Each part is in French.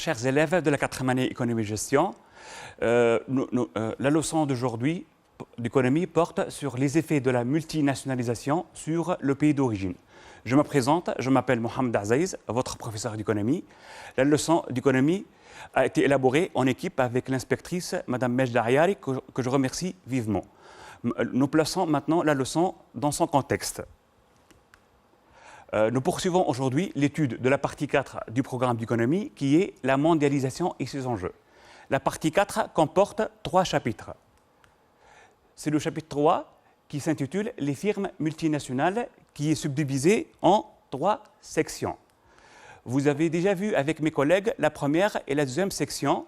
chers élèves de la 4e année économie-gestion. La leçon d'aujourd'hui d'économie porte sur les effets de la multinationalisation sur le pays d'origine. Je me présente, je m'appelle Mohamed Azaïz, votre professeur d'économie. La leçon d'économie a été élaborée en équipe avec l'inspectrice Mme Mejda Ayari, que je remercie vivement. Nous plaçons maintenant la leçon dans son contexte. Nous poursuivons aujourd'hui l'étude de la partie 4 du programme d'économie qui est la mondialisation et ses enjeux. La partie 4 comporte 3 chapitres. C'est le chapitre 3 qui s'intitule « Les firmes multinationales » qui est subdivisé en 3 sections. Vous avez déjà vu avec mes collègues la première et la deuxième section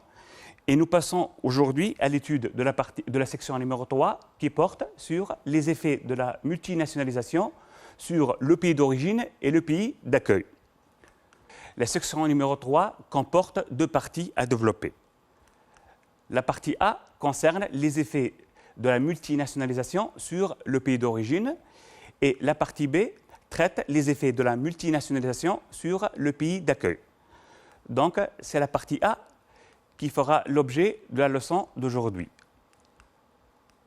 et nous passons aujourd'hui à l'étude de la section numéro 3 qui porte sur les effets de la multinationalisation sur le pays d'origine et le pays d'accueil. La section numéro 3 comporte 2 parties à développer. La partie A concerne les effets de la multinationalisation sur le pays d'origine et la partie B traite les effets de la multinationalisation sur le pays d'accueil. Donc, c'est la partie A qui fera l'objet de la leçon d'aujourd'hui.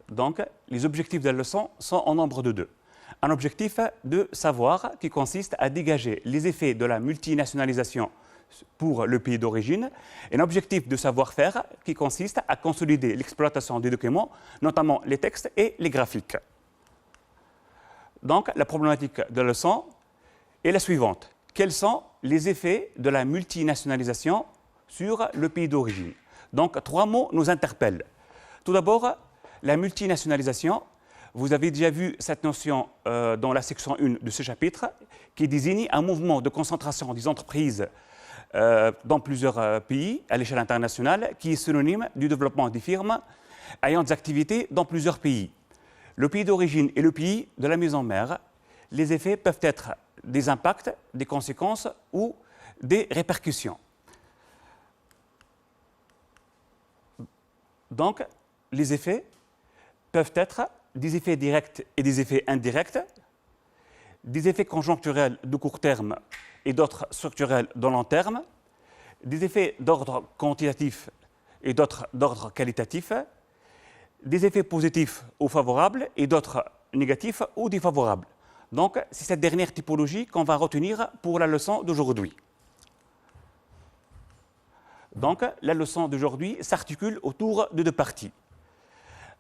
Donc, les objectifs de la leçon sont en nombre de 2. Un objectif de savoir qui consiste à dégager les effets de la multinationalisation pour le pays d'origine et un objectif de savoir-faire qui consiste à consolider l'exploitation des documents, notamment les textes et les graphiques. Donc, la problématique de la leçon est la suivante. Quels sont les effets de la multinationalisation sur le pays d'origine? Donc, 3 mots nous interpellent. Tout d'abord, la multinationalisation. Vous avez déjà vu cette notion dans la section 1 de ce chapitre qui désigne un mouvement de concentration des entreprises dans plusieurs pays à l'échelle internationale qui est synonyme du développement des firmes ayant des activités dans plusieurs pays. Le pays d'origine et le pays de la mise en mer, les effets peuvent être des impacts, des conséquences ou des répercussions. Donc, les effets peuvent être des effets directs et des effets indirects, des effets conjoncturels de court terme et d'autres structurels de long terme, des effets d'ordre quantitatif et d'autres d'ordre qualitatif, des effets positifs ou favorables et d'autres négatifs ou défavorables. Donc, c'est cette dernière typologie qu'on va retenir pour la leçon d'aujourd'hui. Donc, la leçon d'aujourd'hui s'articule autour de 2 parties.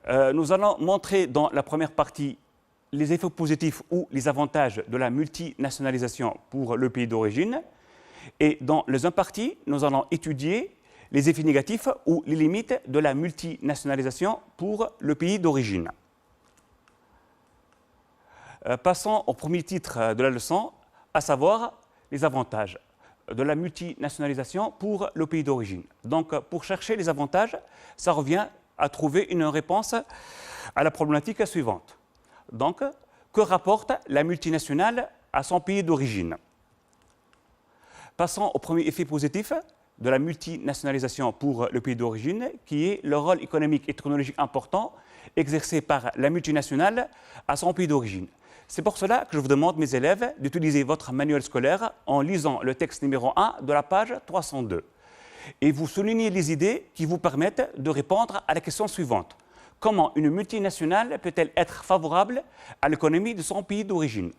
Nous allons montrer dans la première partie les effets positifs ou les avantages de la multinationalisation pour le pays d'origine. Et dans la deuxième partie, nous allons étudier les effets négatifs ou les limites de la multinationalisation pour le pays d'origine. Passons au premier titre de la leçon, à savoir les avantages de la multinationalisation pour le pays d'origine. Donc, pour chercher les avantages, ça revient à trouver une réponse à la problématique suivante. Donc, que rapporte la multinationale à son pays d'origine? Passons au premier effet positif de la multinationalisation pour le pays d'origine, qui est le rôle économique et technologique important exercé par la multinationale à son pays d'origine. C'est pour cela que je vous demande, mes élèves, d'utiliser votre manuel scolaire en lisant le texte numéro 1 de la page 302. Et vous soulignez les idées qui vous permettent de répondre à la question suivante. Comment une multinationale peut-elle être favorable à l'économie de son pays d'origine?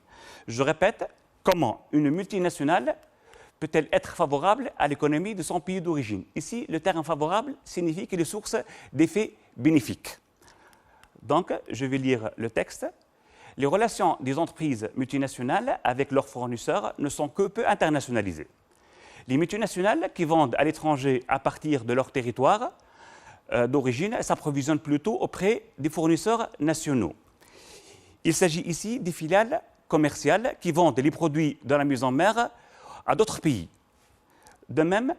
Je répète, comment une multinationale peut-elle être favorable à l'économie de son pays d'origine? Ici, le terme favorable signifie qu'il est source d'effets bénéfiques. Donc, je vais lire le texte. Les relations des entreprises multinationales avec leurs fournisseurs ne sont que peu internationalisées. Les multinationales qui vendent à l'étranger à partir de leur territoire d'origine s'approvisionnent plutôt auprès des fournisseurs nationaux. Il s'agit ici des filiales commerciales qui vendent les produits de la mise en mer à d'autres pays. De même,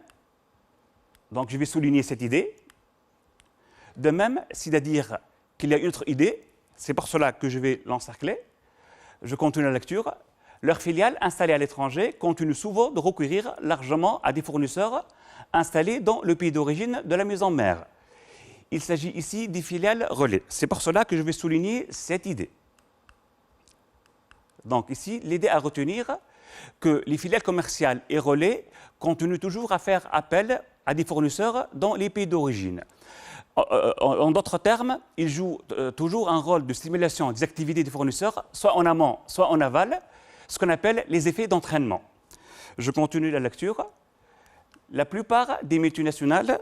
donc je vais souligner cette idée, de même, c'est-à-dire qu'il y a une autre idée, c'est pour cela que je vais l'encercler, je continue la lecture. Leurs filiales installées à l'étranger continuent souvent de recourir largement à des fournisseurs installés dans le pays d'origine de la mise en mer. Il s'agit ici des filiales relais. C'est pour cela que je vais souligner cette idée. Donc ici, l'idée à retenir que les filiales commerciales et relais continuent toujours à faire appel à des fournisseurs dans les pays d'origine. En d'autres termes, il joue toujours un rôle de stimulation des activités des fournisseurs, soit en amont, soit en aval, ce qu'on appelle les effets d'entraînement. Je continue la lecture. La plupart des multinationales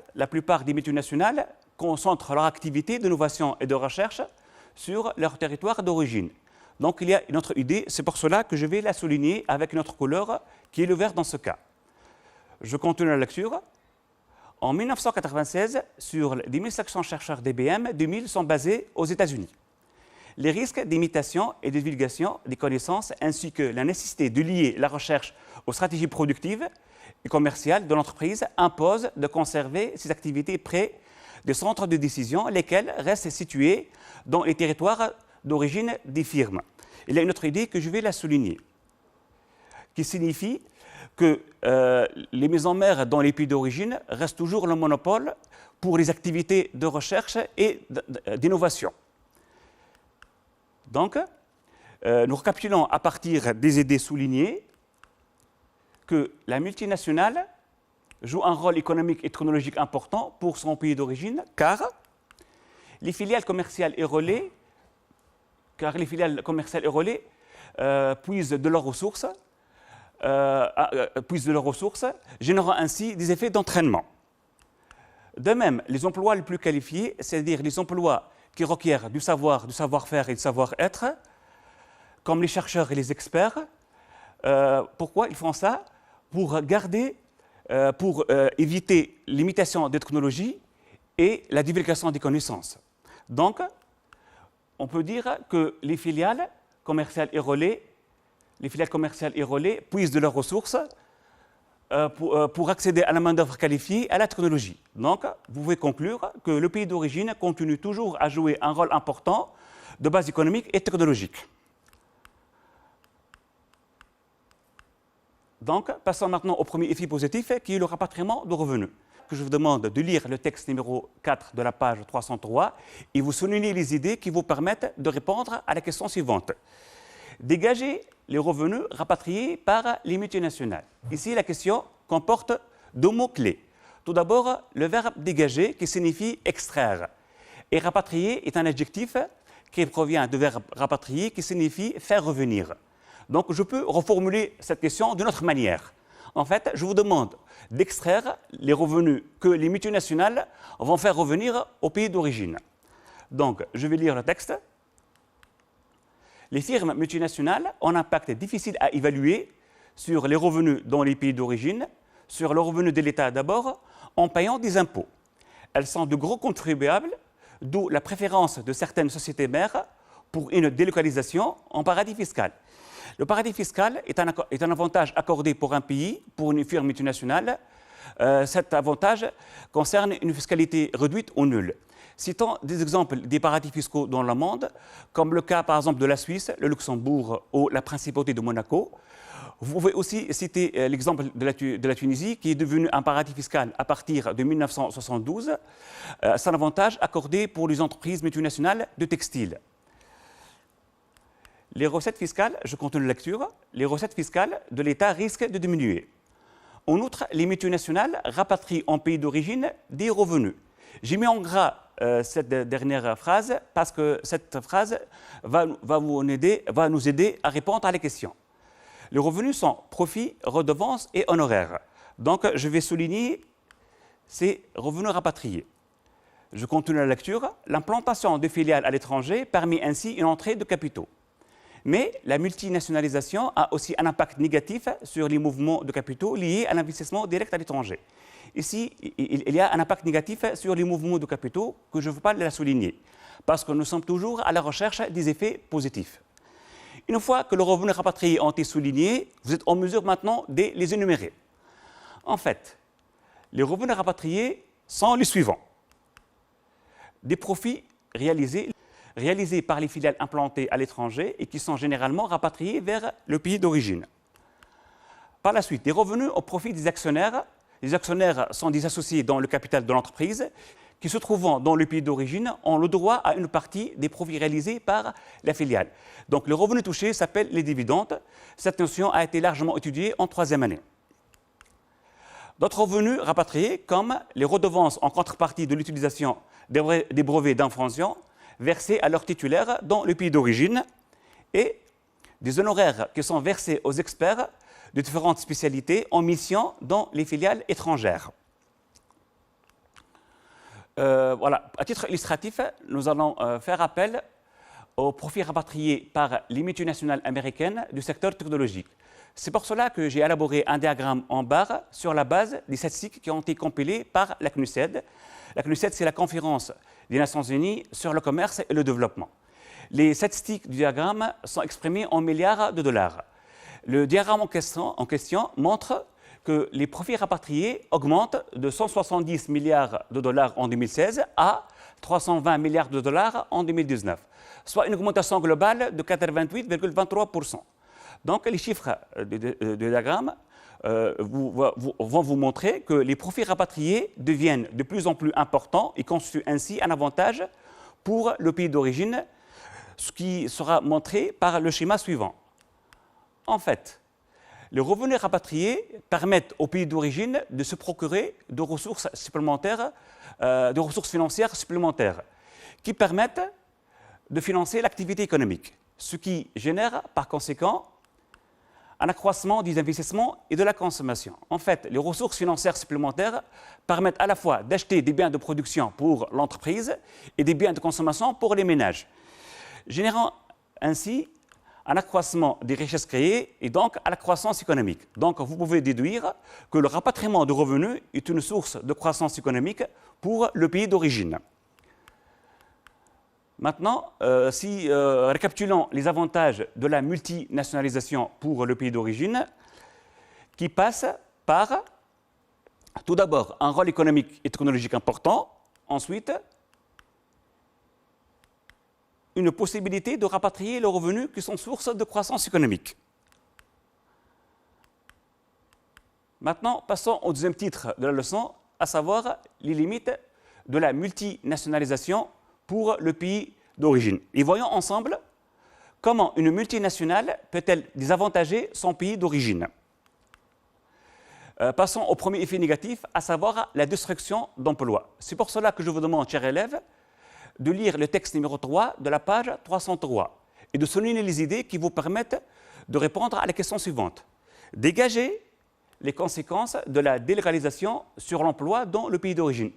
concentrent leur activité d'innovation et de recherche sur leur territoire d'origine. Donc il y a une autre idée, c'est pour cela que je vais la souligner avec une autre couleur qui est le vert dans ce cas. Je continue la lecture. En 1996, sur les 1500 chercheurs d'IBM, 2000 sont basés aux États-Unis. Les risques d'imitation et de divulgation des connaissances ainsi que la nécessité de lier la recherche aux stratégies productives et commerciales de l'entreprise imposent de conserver ces activités près des centres de décision, lesquels restent situés dans les territoires d'origine des firmes. Il y a une autre idée que je vais la souligner, qui signifie que les maisons mères dans les pays d'origine restent toujours le monopole pour les activités de recherche et d'innovation. Donc, nous récapitulons à partir des idées soulignées que la multinationale joue un rôle économique et technologique important pour son pays d'origine, car les filiales commerciales et relais, puisent de leurs ressources, générant ainsi des effets d'entraînement. De même, les emplois les plus qualifiés, c'est-à-dire les emplois qui requièrent du savoir-faire et du savoir-être, comme les chercheurs et les experts, pourquoi ils font ça? Pour éviter l'imitation des technologies et la divulgation des connaissances. Donc, on peut dire que les filiales commerciales et relais puisent de leurs ressources pour accéder à la main-d'œuvre qualifiée et à la technologie. Donc, vous pouvez conclure que le pays d'origine continue toujours à jouer un rôle important de base économique et technologique. Donc, passons maintenant au premier effet positif, qui est le rapatriement de revenus. Je vous demande de lire le texte numéro 4 de la page 303 et vous soulignez les idées qui vous permettent de répondre à la question suivante. Dégager les revenus rapatriés par les multinationales. Ici, la question comporte deux mots-clés. Tout d'abord, le verbe dégager qui signifie extraire. Et rapatrier est un adjectif qui provient du verbe rapatrier qui signifie faire revenir. Donc, je peux reformuler cette question d'une autre manière. En fait, je vous demande d'extraire les revenus que les multinationales vont faire revenir au pays d'origine. Donc, je vais lire le texte. Les firmes multinationales ont un impact difficile à évaluer sur les revenus dans les pays d'origine, sur le revenu de l'État d'abord, en payant des impôts. Elles sont de gros contribuables, d'où la préférence de certaines sociétés mères pour une délocalisation en paradis fiscal. Le paradis fiscal est un avantage accordé pour un pays, pour une firme multinationale. Cet avantage concerne une fiscalité réduite ou nulle. Citons des exemples des paradis fiscaux dans le monde, comme le cas par exemple de la Suisse, le Luxembourg ou la Principauté de Monaco. Vous pouvez aussi citer l'exemple de la Tunisie, qui est devenu un paradis fiscal à partir de 1972. C'est un avantage accordé pour les entreprises multinationales de textile. Les recettes fiscales, je continue la lecture, les recettes fiscales de l'État risquent de diminuer. En outre, les multinationales rapatrient en pays d'origine des revenus. J'ai mis en gras cette dernière phrase parce que cette phrase va nous aider à répondre à la question. Les revenus sont profits, redevances et honoraires. Donc, je vais souligner ces revenus rapatriés. Je continue la lecture. L'implantation de filiales à l'étranger permet ainsi une entrée de capitaux. Mais la multinationalisation a aussi un impact négatif sur les mouvements de capitaux liés à l'investissement direct à l'étranger. Ici, il y a un impact négatif sur les mouvements de capitaux que je ne veux pas la souligner, parce que nous sommes toujours à la recherche des effets positifs. Une fois que les revenus rapatriés ont été soulignés, vous êtes en mesure maintenant de les énumérer. En fait, les revenus rapatriés sont les suivants. Des profits réalisés par les filiales implantées à l'étranger et qui sont généralement rapatriés vers le pays d'origine. Par la suite, des revenus au profit des actionnaires. Les actionnaires sont des associés dans le capital de l'entreprise qui, se trouvant dans le pays d'origine, ont le droit à une partie des profits réalisés par la filiale. Donc, le revenu touché s'appelle les dividendes. Cette notion a été largement étudiée en troisième année. D'autres revenus rapatriés, comme les redevances en contrepartie de l'utilisation des brevets d'invention versés à leurs titulaires dans le pays d'origine, et des honoraires qui sont versés aux experts de différentes spécialités en mission dans les filiales étrangères. Voilà. À titre illustratif, nous allons faire appel aux profits rapatriés par les multinationales américaines du secteur technologique. C'est pour cela que j'ai élaboré un diagramme en barre sur la base des statistiques qui ont été compilées par la CNUSED. La CNUSED, c'est la conférence des Nations Unies sur le commerce et le développement. Les statistiques du diagramme sont exprimées en milliards de dollars. Le diagramme en question montre que les profits rapatriés augmentent de 170 milliards de dollars en 2016 à 320 milliards de dollars en 2019, soit une augmentation globale de 88,23%. Donc, les chiffres du diagramme vont vous montrer que les profits rapatriés deviennent de plus en plus importants et constituent ainsi un avantage pour le pays d'origine, ce qui sera montré par le schéma suivant. En fait, les revenus rapatriés permettent au pays d'origine de se procurer de ressources supplémentaires, de ressources financières supplémentaires, qui permettent de financer l'activité économique, ce qui génère par conséquent un accroissement des investissements et de la consommation. En fait, les ressources financières supplémentaires permettent à la fois d'acheter des biens de production pour l'entreprise et des biens de consommation pour les ménages, générant ainsi un accroissement des richesses créées et donc à la croissance économique. Donc, vous pouvez déduire que le rapatriement de revenus est une source de croissance économique pour le pays d'origine. Maintenant, récapitulons les avantages de la multinationalisation pour le pays d'origine, qui passe par, tout d'abord, un rôle économique et technologique important, ensuite, une possibilité de rapatrier les revenus qui sont source de croissance économique. Maintenant, passons au deuxième titre de la leçon, à savoir les limites de la multinationalisation pour le pays d'origine. Et voyons ensemble comment une multinationale peut-elle désavantager son pays d'origine. Passons au premier effet négatif, à savoir la destruction d'emplois. C'est pour cela que je vous demande, chers élèves, de lire le texte numéro 3 de la page 303 et de souligner les idées qui vous permettent de répondre à la question suivante. Dégager les conséquences de la délocalisation sur l'emploi dans le pays d'origine.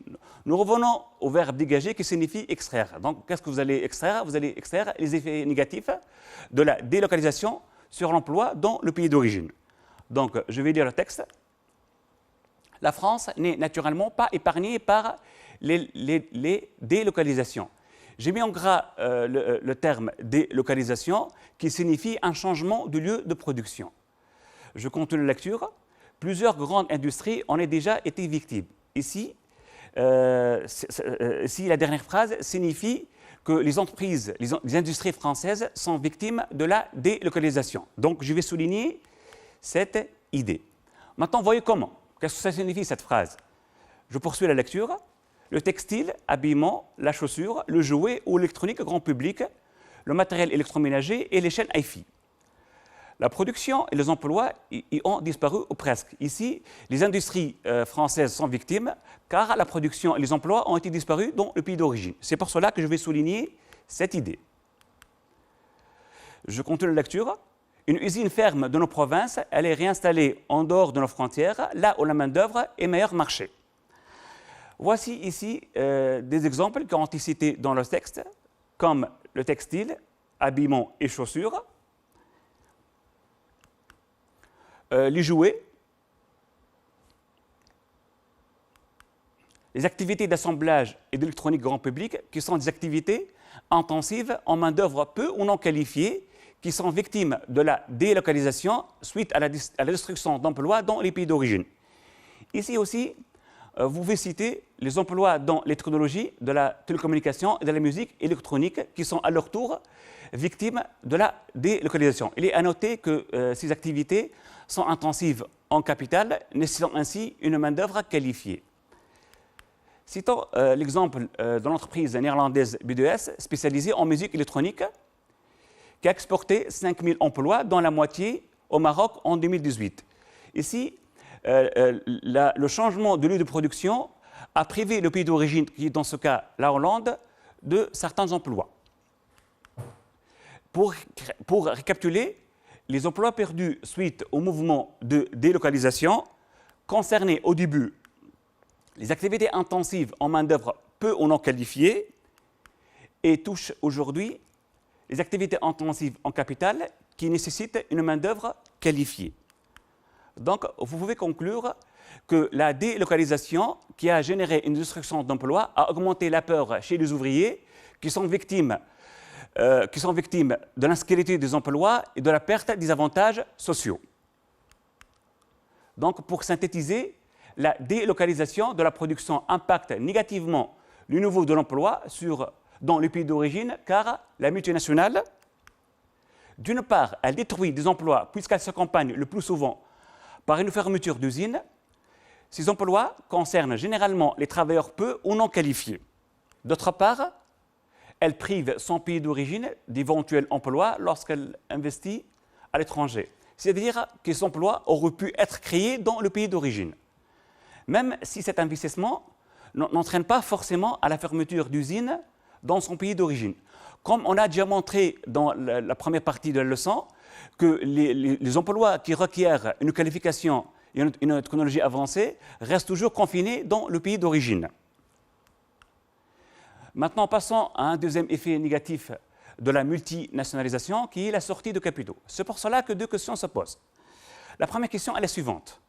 Nous revenons au verbe dégager qui signifie extraire. Donc, qu'est-ce que vous allez extraire? Vous allez extraire les effets négatifs de la délocalisation sur l'emploi dans le pays d'origine. Donc, je vais lire le texte. La France n'est naturellement pas épargnée par les délocalisations. J'ai mis en gras le terme délocalisation qui signifie un changement de lieu de production. Je continue la lecture. Plusieurs grandes industries en ont déjà été victimes. Ici, la dernière phrase signifie que les entreprises, les industries françaises sont victimes de la délocalisation. Donc, je vais souligner cette idée. Maintenant, voyez comment. Qu'est-ce que ça signifie, cette phrase? Je poursuis la lecture. Le textile, habillement, la chaussure, le jouet ou l'électronique grand public, le matériel électroménager et les chaînes hi-fi. La production et les emplois y ont disparu ou presque. Ici, les industries françaises sont victimes car la production et les emplois ont été disparus dans le pays d'origine. C'est pour cela que je vais souligner cette idée. Je continue la lecture. Une usine ferme de nos provinces, elle est réinstallée en dehors de nos frontières, là où la main-d'œuvre est meilleur marché. Voici ici des exemples qui ont été cités dans le texte, comme le textile, habillement et chaussures, les jouets, les activités d'assemblage et d'électronique grand public, qui sont des activités intensives en main-d'œuvre peu ou non qualifiée, qui sont victimes de la délocalisation suite à la destruction d'emplois dans les pays d'origine. Ici aussi, vous pouvez citer les emplois dans les technologies de la télécommunication et de la musique électronique qui sont à leur tour victimes de la délocalisation. Il est à noter que ces activités sont intensives en capital, nécessitant ainsi une main-d'œuvre qualifiée. Citons l'exemple de l'entreprise néerlandaise B2S spécialisée en musique électronique qui a exporté 5 000 emplois, dont la moitié au Maroc en 2018. Ici, le changement de lieu de production a privé le pays d'origine, qui est dans ce cas la Hollande, de certains emplois. Pour récapituler, les emplois perdus suite au mouvement de délocalisation concernaient au début les activités intensives en main-d'œuvre peu ou non qualifiée et touchent aujourd'hui les activités intensives en capital qui nécessitent une main-d'œuvre qualifiée. Donc, vous pouvez conclure que la délocalisation qui a généré une destruction d'emplois a augmenté la peur chez les ouvriers qui sont victimes de l'insécurité des emplois et de la perte des avantages sociaux. Donc, pour synthétiser, la délocalisation de la production impacte négativement le niveau de l'emploi dans le pays d'origine, car la multinationale, d'une part, elle détruit des emplois puisqu'elle s'accompagne le plus souvent par une fermeture d'usine. Ces emplois concernent généralement les travailleurs peu ou non qualifiés. D'autre part, elle prive son pays d'origine d'éventuels emplois lorsqu'elle investit à l'étranger. C'est-à-dire que ces emplois auraient pu être créés dans le pays d'origine. Même si cet investissement n'entraîne pas forcément à la fermeture d'usines dans son pays d'origine. Comme on a déjà montré dans la première partie de la leçon, que les emplois qui requièrent une qualification et une technologie avancée restent toujours confinés dans le pays d'origine. Maintenant, passons à un deuxième effet négatif de la multinationalisation, qui est la sortie de capitaux. C'est pour cela que deux questions se posent. La première question est la suivante.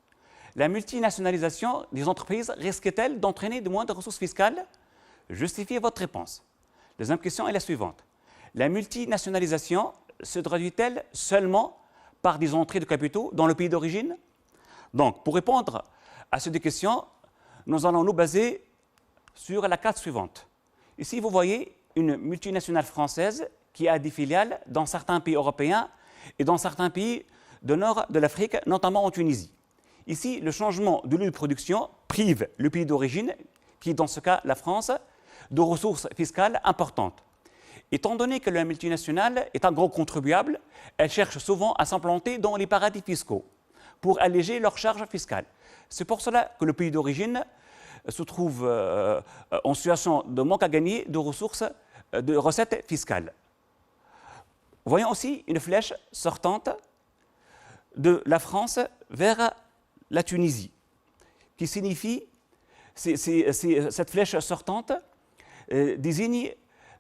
La multinationalisation des entreprises risque-t-elle d'entraîner de moindres ressources fiscales? Justifiez votre réponse. La deuxième question est la suivante. La multinationalisation se traduit-elle seulement par des entrées de capitaux dans le pays d'origine? Donc, pour répondre à ces deux questions, nous allons nous baser sur la carte suivante. Ici, vous voyez une multinationale française qui a des filiales dans certains pays européens et dans certains pays du nord de l'Afrique, notamment en Tunisie. Ici, le changement de lieu de production prive le pays d'origine, qui est dans ce cas la France, de ressources fiscales importantes. Étant donné que la multinationale est un gros contribuable, elle cherche souvent à s'implanter dans les paradis fiscaux pour alléger leurs charges fiscales. C'est pour cela que le pays d'origine se trouve en situation de manque à gagner de ressources, de recettes fiscales. Voyons aussi une flèche sortante de la France vers la Tunisie, qui signifie, cette flèche sortante désigne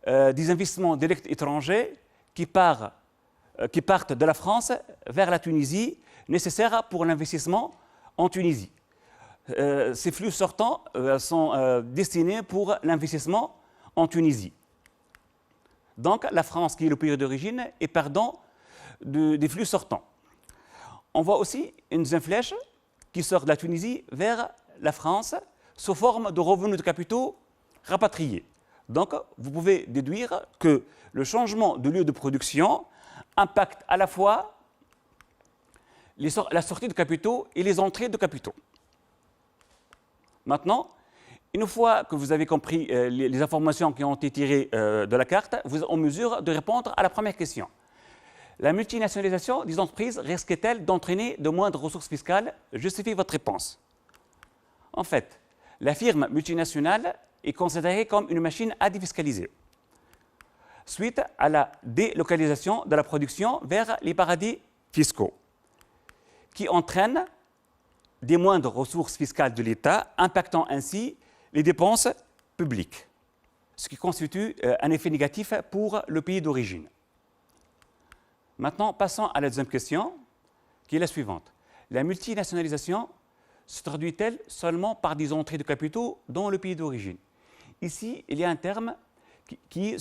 des investissements directs étrangers qui partent de la France vers la Tunisie, nécessaires pour l'investissement en Tunisie. Ces flux sortants sont destinés pour l'investissement en Tunisie. Donc, la France, qui est le pays d'origine, est perdant des flux sortants. On voit aussi une deuxième flèche qui sort de la Tunisie vers la France sous forme de revenus de capitaux rapatriés. Donc, vous pouvez déduire que le changement de lieu de production impacte à la fois la sortie de capitaux et les entrées de capitaux. Maintenant, une fois que vous avez compris les informations qui ont été tirées de la carte, vous êtes en mesure de répondre à la première question. La multinationalisation des entreprises risque-t-elle d'entraîner de moindres ressources fiscales? Justifiez votre réponse. En fait, la firme multinationale est considérée comme une machine à défiscaliser, suite à la délocalisation de la production vers les paradis fiscaux, qui entraîne des moindres ressources fiscales de l'État, impactant ainsi les dépenses publiques, ce qui constitue un effet négatif pour le pays d'origine. Maintenant, passons à la deuxième question, qui est la suivante. La multinationalisation se traduit-elle seulement par des entrées de capitaux dans le pays d'origine? Ici, il y a un terme qui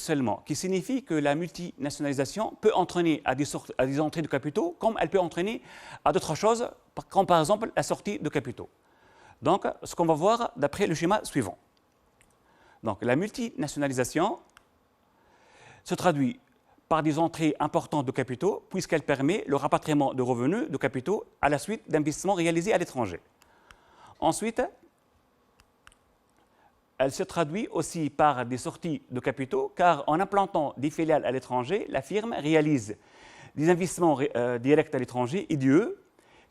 signifie que la multinationalisation peut entraîner à des entrées de capitaux, comme elle peut entraîner à d'autres choses, comme par exemple la sortie de capitaux. Donc, ce qu'on va voir d'après le schéma suivant. Donc, la multinationalisation se traduit par des entrées importantes de capitaux, puisqu'elle permet le rapatriement de revenus de capitaux à la suite d'investissements réalisés à l'étranger. Ensuite, elle se traduit aussi par des sorties de capitaux, car en implantant des filiales à l'étranger, la firme réalise des investissements directs à l'étranger, IDE,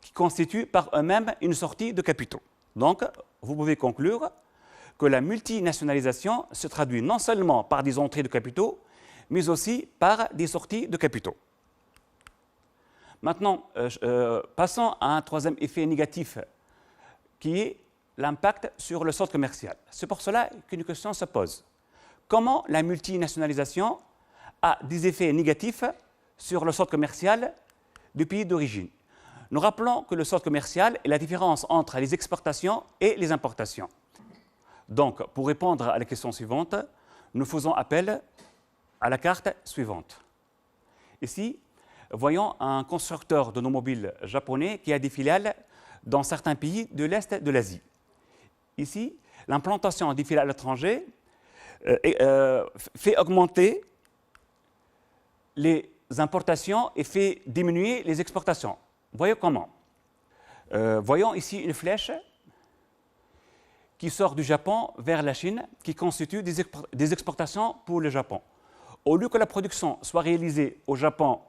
qui constituent par eux-mêmes une sortie de capitaux. Donc, vous pouvez conclure que la multinationalisation se traduit non seulement par des entrées de capitaux, mais aussi par des sorties de capitaux. Maintenant, passons à un troisième effet négatif, qui est l'impact sur le solde commercial. C'est pour cela qu'une question se pose. Comment la multinationalisation a des effets négatifs sur le solde commercial du pays d'origine? Nous rappelons que le solde commercial est la différence entre les exportations et les importations. Donc, pour répondre à la question suivante, nous faisons appel à la carte suivante. Ici, voyons un constructeur d'automobiles japonais qui a des filiales dans certains pays de l'Est de l'Asie. Ici, l'implantation des filiales à l'étranger fait augmenter les importations et fait diminuer les exportations. Voyons comment. Voyons ici une flèche qui sort du Japon vers la Chine, qui constitue des exportations pour le Japon. Au lieu que la production soit réalisée au Japon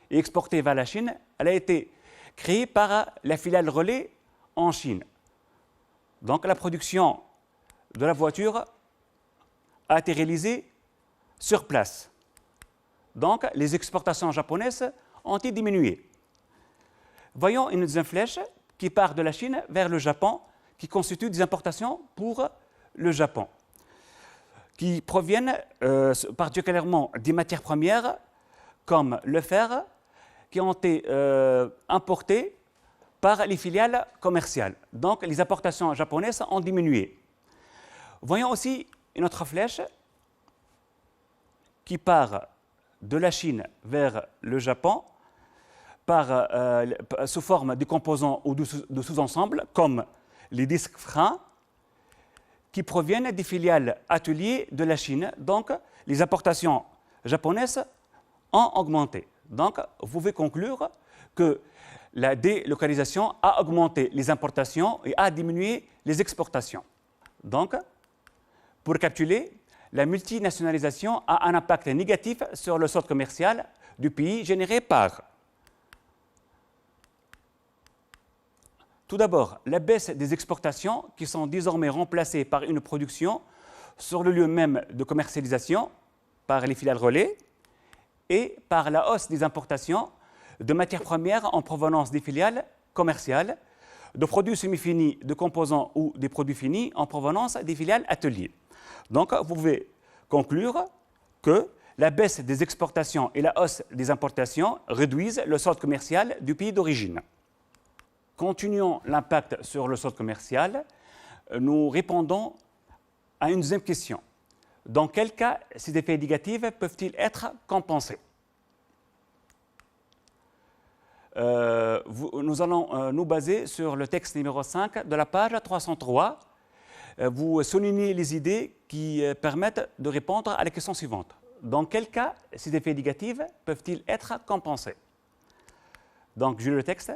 et exportée vers la Chine, elle a été créée par la filiale relais en Chine. Donc la production de la voiture a été réalisée sur place. Donc les exportations japonaises ont été diminuées. Voyons une deuxième flèche qui part de la Chine vers le Japon, qui constitue des importations pour le Japon, qui proviennent particulièrement des matières premières comme le fer, qui ont été importées par les filiales commerciales. Donc les importations japonaises ont diminué. Voyons aussi une autre flèche qui part de la Chine vers le Japon sous forme de composants ou de sous-ensembles comme les disques freins qui proviennent des filiales ateliers de la Chine. Donc les importations japonaises ont augmenté. Donc vous pouvez conclure que la délocalisation a augmenté les importations et a diminué les exportations. Donc, pour récapituler, la multinationalisation a un impact négatif sur le solde commercial du pays généré par tout d'abord la baisse des exportations qui sont désormais remplacées par une production sur le lieu même de commercialisation par les filiales relais et par la hausse des importations de matières premières en provenance des filiales commerciales, de produits semi-finis, de composants ou des produits finis en provenance des filiales ateliers. Donc, vous pouvez conclure que la baisse des exportations et la hausse des importations réduisent le solde commercial du pays d'origine. Continuons l'impact sur le solde commercial. Nous répondons à une deuxième question. Dans quel cas ces effets négatifs peuvent-ils être compensés? Nous allons nous baser sur le texte numéro 5 de la page 303. Vous soulignez les idées qui permettent de répondre à la question suivante. Dans quel cas ces effets négatifs peuvent-ils être compensés? Donc, je lis le texte.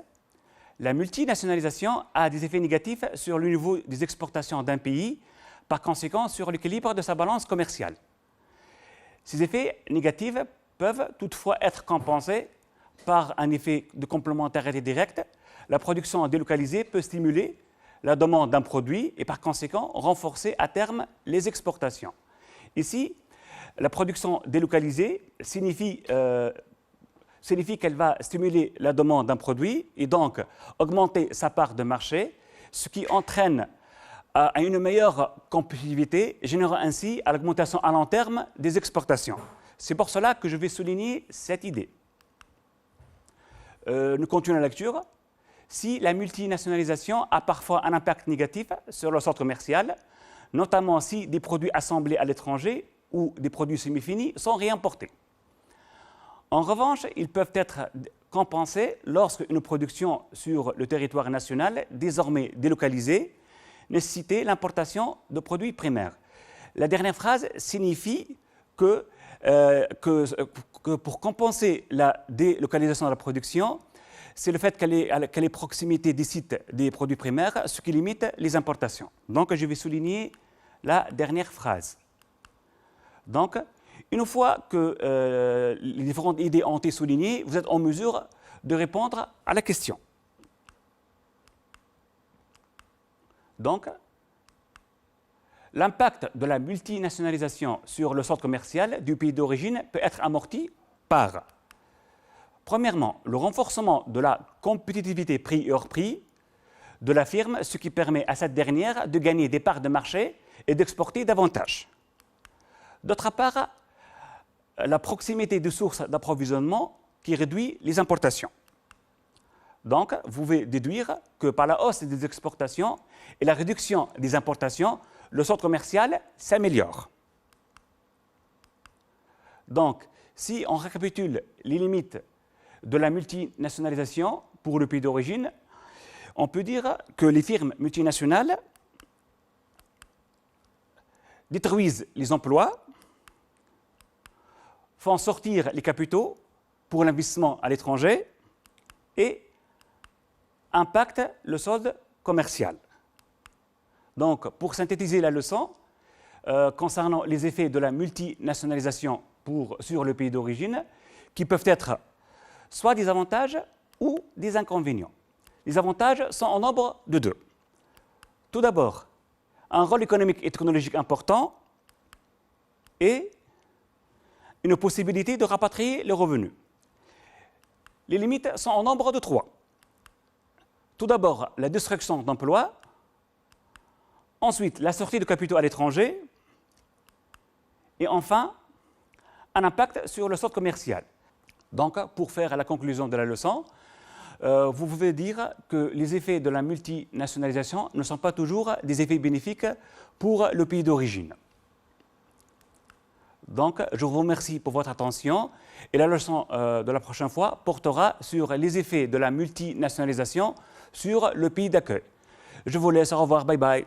La multinationalisation a des effets négatifs sur le niveau des exportations d'un pays, par conséquent sur l'équilibre de sa balance commerciale. Ces effets négatifs peuvent toutefois être compensés par un effet de complémentarité directe. La production délocalisée peut stimuler la demande d'un produit et par conséquent renforcer à terme les exportations. Ici, la production délocalisée signifie qu'elle va stimuler la demande d'un produit et donc augmenter sa part de marché, ce qui entraîne à une meilleure compétitivité, générant ainsi à l'augmentation à long terme des exportations. C'est pour cela que je vais souligner cette idée. Nous continuons la lecture. Si la multinationalisation a parfois un impact négatif sur le solde commercial, notamment si des produits assemblés à l'étranger ou des produits semi-finis sont réimportés. En revanche, ils peuvent être compensés lorsque une production sur le territoire national, désormais délocalisée, nécessitait l'importation de produits primaires. La dernière phrase signifie que pour compenser la délocalisation de la production, c'est le fait qu'elle est proximité des sites des produits primaires, ce qui limite les importations. Donc, je vais souligner la dernière phrase. Donc, une fois que les différentes idées ont été soulignées, vous êtes en mesure de répondre à la question. Donc, l'impact de la multinationalisation sur le solde commercial du pays d'origine peut être amorti par, premièrement, le renforcement de la compétitivité prix et hors prix de la firme, ce qui permet à cette dernière de gagner des parts de marché et d'exporter davantage. D'autre part, la proximité de sources d'approvisionnement qui réduit les importations. Donc, vous pouvez déduire que par la hausse des exportations et la réduction des importations, le solde commercial s'améliore. Donc, si on récapitule les limites de la multinationalisation pour le pays d'origine, on peut dire que les firmes multinationales détruisent les emplois, font sortir les capitaux pour l'investissement à l'étranger et impactent le solde commercial. Donc, pour synthétiser la leçon, concernant les effets de la multinationalisation sur le pays d'origine, qui peuvent être soit des avantages ou des inconvénients. Les avantages sont en nombre de deux. Tout d'abord, un rôle économique et technologique important et une possibilité de rapatrier les revenus. Les limites sont en nombre de trois. Tout d'abord, la destruction d'emplois. Ensuite, la sortie de capitaux à l'étranger. Et enfin, un impact sur le solde commercial. Donc, pour faire la conclusion de la leçon, vous pouvez dire que les effets de la multinationalisation ne sont pas toujours des effets bénéfiques pour le pays d'origine. Donc, je vous remercie pour votre attention et la leçon de la prochaine fois portera sur les effets de la multinationalisation sur le pays d'accueil. Je vous laisse, au revoir, bye bye.